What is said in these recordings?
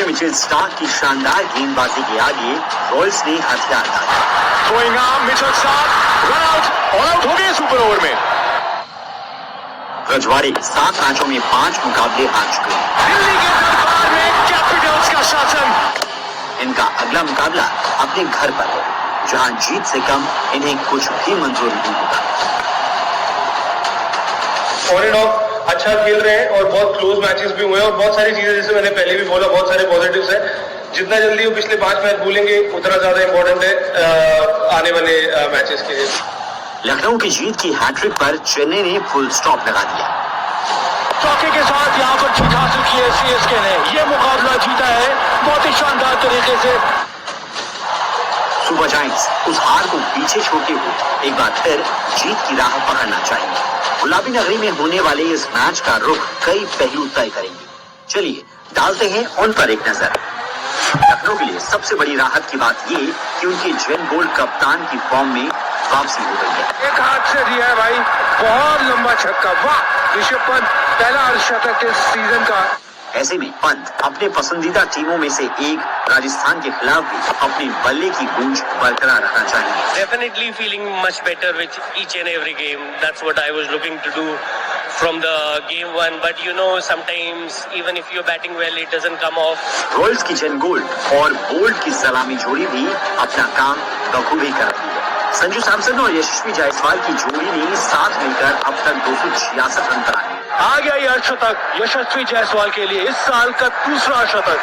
Mitchell Starc की शानदार गेंदबाजी के आगे रॉयल्स ने हथियार डाला। Throwing arm, Mitchell Stark, run out, all out हो गए सुपर ओवर में। रजवाड़े 7 मैचों में 5 मुकाबले हार चुके हैं। दिल्ली के दरबार में कैपिटल्स का शासन। इनका अगला मुकाबला अपने घर पर है, जहां जीत से कम इन्हें कुछ भी मंजूर नहीं होगा। ऑन एंड ऑफ अच्छा खेल रहे हैं और बहुत क्लोज मैचेस भी हुए हैं और बहुत सारी चीजें, जैसे मैंने पहले भी बोला, बहुत सारे पॉजिटिव्स हैं। जितना जल्दी वो पिछले 5 मैच भूलेंगे उतना ज्यादा इंपॉर्टेंट है आने वाले मैचेस के लिए। लखनऊ की जीत की हैट्रिक पर चेन्नई ने फुल स्टॉप लगा दिया। चौके के साथ यहाँ पर जीत हासिल की है सीएसके ने। ये मुकाबला जीता है बहुत ही शानदार तरीके से। सुपर जायंट्स उस हार को पीछे छोड़ते हुए एक बार फिर जीत की राह पकड़ना चाहिए। गुलाबी नगरी में होने वाले इस मैच का रुख कई पहलू तय करेंगे। चलिए डालते हैं उन पर एक नजर। लखनऊ के लिए सबसे बड़ी राहत की बात ये कि उनके जेन बोल्ट कप्तान की फॉर्म में वापसी हो गई है। एक हाथ से दिया है भाई, बहुत लंबा छक्का, वाह! ऋषभ पंत पहला अर्धशतक इस सीजन का। ऐसे में पंत अपने पसंदीदा टीमों में से एक राजस्थान के खिलाफ भी अपने बल्ले की गूंज बरकरार रखना चाहिए। Definitely feeling much better with each and every game. That's what I was looking to do from the game one. But you know, sometimes even if you're batting well, it doesn't come off. Royals की जेन gold और bolt की सलामी जोड़ी भी अपना काम बखूबी कर रही है। संजू सैमसन और यशस्वी जायसवाल की जोड़ी ने साथ मिलकर अब तक 266 रन बनाए। आ गया ये अर्धशतक यशस्वी जायसवाल के लिए, इस साल का दूसरा शतक।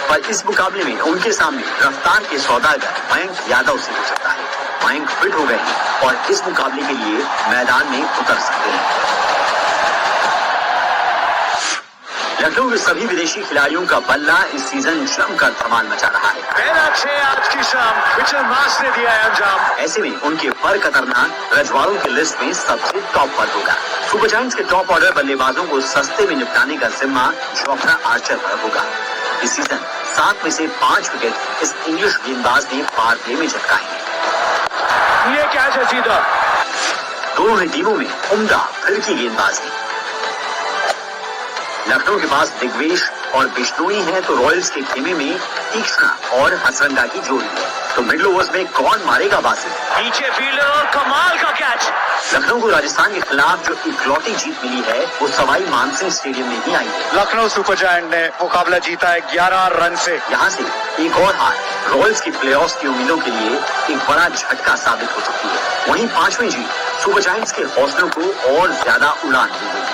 पर इस मुकाबले में उनके सामने रफ्तार के सौदागर मयंक यादव से हो सकता है। मयंक फिट हो गए हैं और इस मुकाबले के लिए मैदान में उतर सकते हैं। लखनऊ के सभी विदेशी खिलाड़ियों का बल्ला इस सीजन जमकर धमाल मचा रहा है। आज की शाम मिचेल मार्श ने दिया है अंजाम। ऐसे में उनके पर कतरना रजवाड़ों की लिस्ट में सबसे टॉप पर होगा। सुपर जायंट्स के टॉप ऑर्डर बल्लेबाजों को सस्ते में निपटाने का जिम्मा जोफ्रा आर्चर पर होगा। इस सीजन 7 में से 5 विकेट इस इंग्लिश गेंदबाज ने पावर प्ले में झटकाए हैं। ये कैच है सीधा। दोनों ही टीमों में उम्दा फिरकी गेंदबाजी। लखनऊ के पास दिग्वेश और बिश्नोई है तो रॉयल्स के खेमे में तीक्ष्णा और हसरंगा की जोड़ी है। तो मिडिल ओवर्स में कौन मारेगा बाजी? पीछे फील्डर और कमाल का कैच। लखनऊ को राजस्थान के खिलाफ जो इकलौती जीत मिली है वो सवाई मानसिंह स्टेडियम में ही आई है। लखनऊ सुपर जायंट ने मुकाबला जीता है 11 रन से। यहाँ से एक और हार रॉयल्स की प्लेऑफ्स की उम्मीदों के लिए एक बड़ा झटका साबित हो सकती है। वहीं 5वीं जीत सुपर जायंट्स के हौसलों को और ज्यादा उड़ान देगी।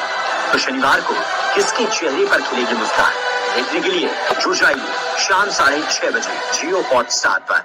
तो शनिवार को किसके चेहरे पर खिलेगी मुस्कान, देखने के लिए जुड़ जाइए शाम 6:30 बजे जियो हॉटस्टार पर।